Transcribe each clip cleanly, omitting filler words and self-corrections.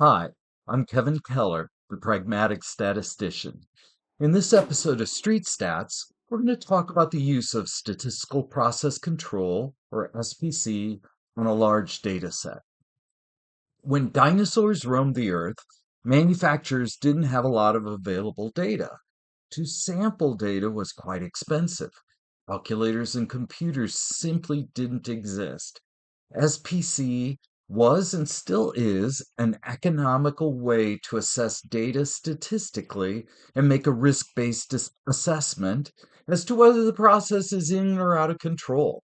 Hi, I'm Kevin Keller, the pragmatic statistician. In this episode of Street Stats, we're going to talk about the use of statistical process control, or SPC, on a large data set. When dinosaurs roamed the earth, manufacturers didn't have a lot of available data. To sample data was quite expensive. Calculators and computers simply didn't exist. SPC was and still is an economical way to assess data statistically and make a risk-based assessment as to whether the process is in or out of control.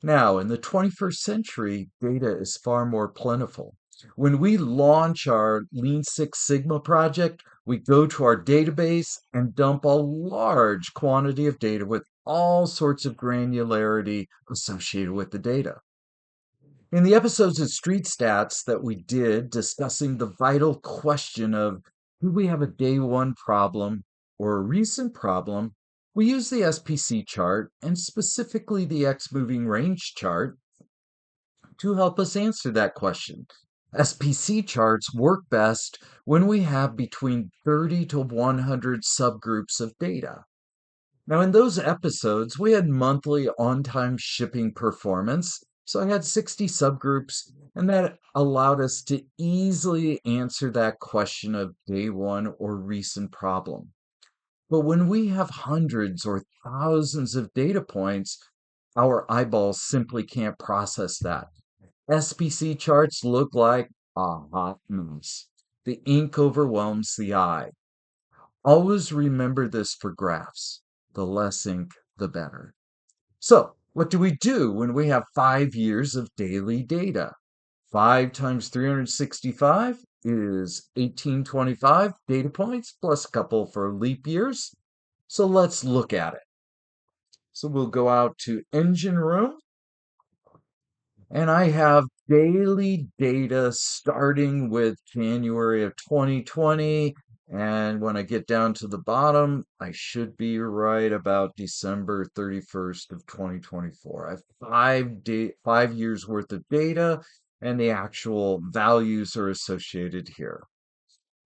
Now, in the 21st century, data is far more plentiful. When we launch our Lean Six Sigma project, we go to our database and dump a large quantity of data with all sorts of granularity associated with the data. In the episodes of Street Stats that we did discussing the vital question of do we have a day one problem or a recent problem, we use the SPC chart and specifically the X moving range chart to help us answer that question. SPC charts work best when we have between 30 to 100 subgroups of data. Now, in those episodes, we had monthly on time shipping performance. So I had 60 subgroups, and that allowed us to easily answer that question of day one or recent problem. But when we have hundreds or thousands of data points, our eyeballs simply can't process that. SPC charts look like a hot mess. The ink overwhelms the eye. Always remember this for graphs. The less ink, the better. So, what do we do when we have 5 years of daily data? 5 times 365 is 1825 data points plus a couple for leap years. So let's look at it. So we'll go out to Engine Room, and I have daily data starting with January of 2020. And when I get down to the bottom, I should be right about December 31st of 2024. I have 5 years worth of data, and the actual values are associated here.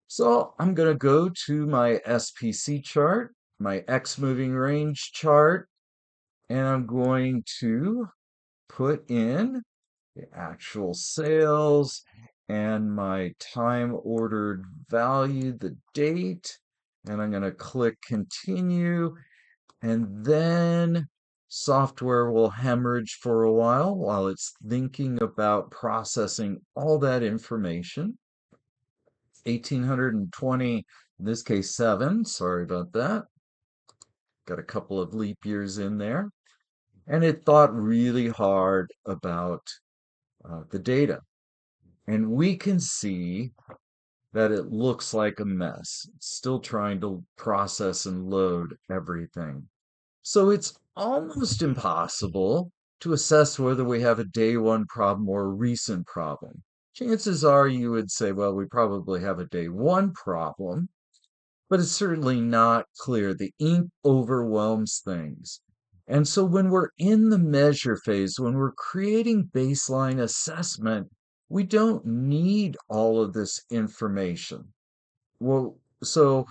So I'm going to go to my SPC chart, my X moving range chart, and I'm going to put in the actual sales and my time ordered value, the date, and I'm going to click continue. And then software will hemorrhage for a while it's thinking about processing all that information. 1820, in this case, 7. Sorry about that. Got a couple of leap years in there. And it thought really hard about the data. And we can see that it looks like a mess. It's still trying to process and load everything. So it's almost impossible to assess whether we have a day one problem or a recent problem. Chances are you would say, well, we probably have a day one problem, but it's certainly not clear. The ink overwhelms things. And so when we're in the measure phase, when we're creating baseline assessment, we don't need all of this information. Well, so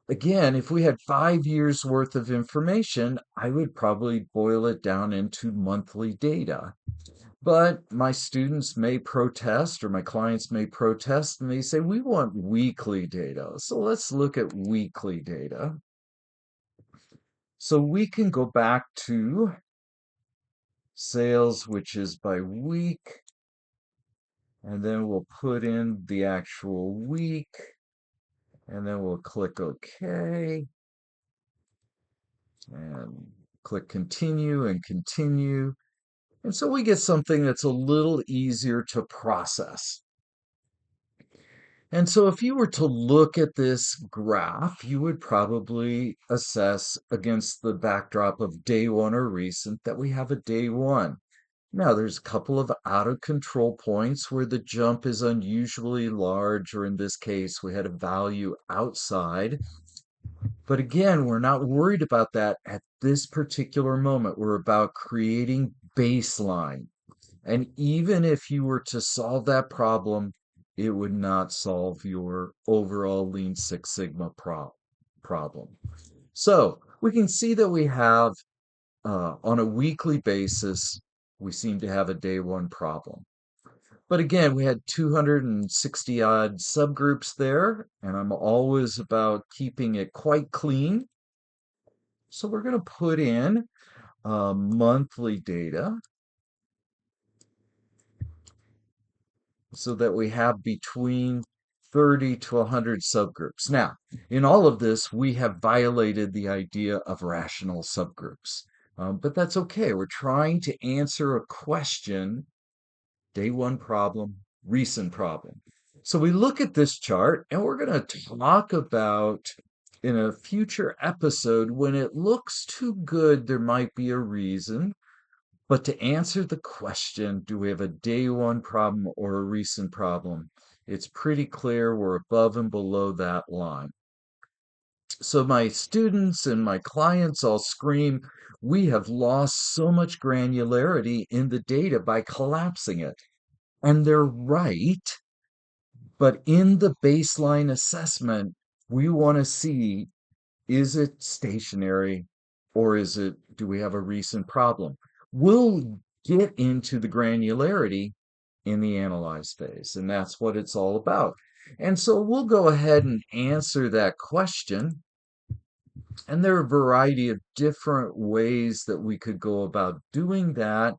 again, if we had 5 years worth of information, I would probably boil it down into monthly data. But my students may protest or my clients may protest and they say, we want weekly data. So let's look at weekly data. So we can go back to sales, which is by week, and then we'll put in the actual week, and then we'll click OK, and click continue and continue. And so we get something that's a little easier to process. And so if you were to look at this graph, you would probably assess against the backdrop of day one or recent that we have a day one. Now, there's a couple of out of control points where the jump is unusually large, or in this case, we had a value outside. But again, we're not worried about that at this particular moment. We're about creating baseline. And even if you were to solve that problem it would not solve your overall Lean Six Sigma problem. So we can see that we have, on a weekly basis, we seem to have a day one problem. But again, we had 260 odd subgroups there, and I'm always about keeping it quite clean. So we're going to put in monthly data so that we have between 30 to 100 subgroups. Now, in all of this, we have violated the idea of rational subgroups. But that's okay. We're trying to answer a question, day one problem, recent problem. So we look at this chart and we're going to talk about in a future episode when it looks too good, there might be a reason. But to answer the question, do we have a day one problem or a recent problem? It's pretty clear we're above and below that line. So my students and my clients all scream, we have lost so much granularity in the data by collapsing it. And they're right. But in the baseline assessment, we want to see, is it stationary or do we have a recent problem? We'll get into the granularity in the analyze phase, and that's what it's all about. And so we'll go ahead and answer that question. And there are a variety of different ways that we could go about doing that.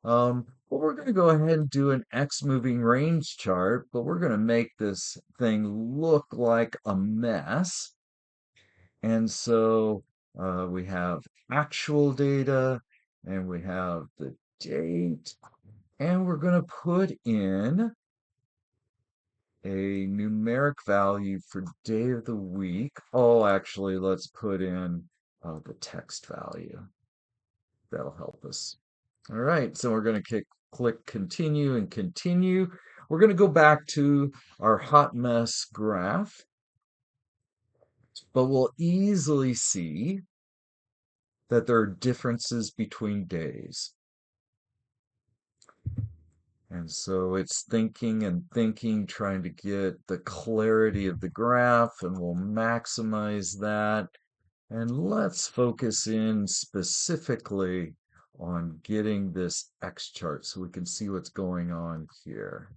But we're going to go ahead and do an X moving range chart, but we're going to make this thing look like a mess. And so we have actual data and we have the date, and we're going to put in a numeric value for day of the week. Oh, actually, let's put in the text value. That'll help us. All right, so we're going to click continue and continue. We're going to go back to our hot mess graph, but we'll easily see that there are differences between days. And so it's thinking and thinking, trying to get the clarity of the graph, and we'll maximize that. And let's focus in specifically on getting this X chart so we can see what's going on here.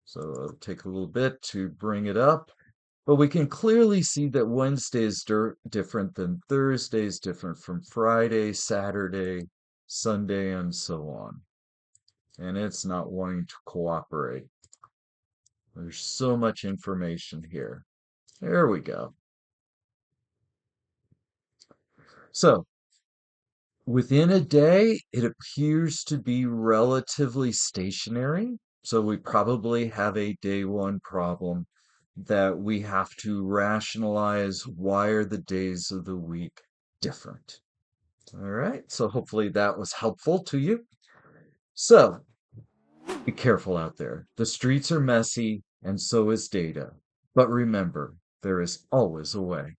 So it'll take a little bit to bring it up. But we can clearly see that Wednesday is different than Thursday is different from Friday, Saturday, Sunday, and so on. And it's not wanting to cooperate. There's so much information here. There we go. So within a day, it appears to be relatively stationary. So we probably have a day one problem that we have to rationalize. Why are the days of the week different? All right, so hopefully that was helpful to you. So be careful out there. The streets are messy, and so is data. But remember, there is always a way.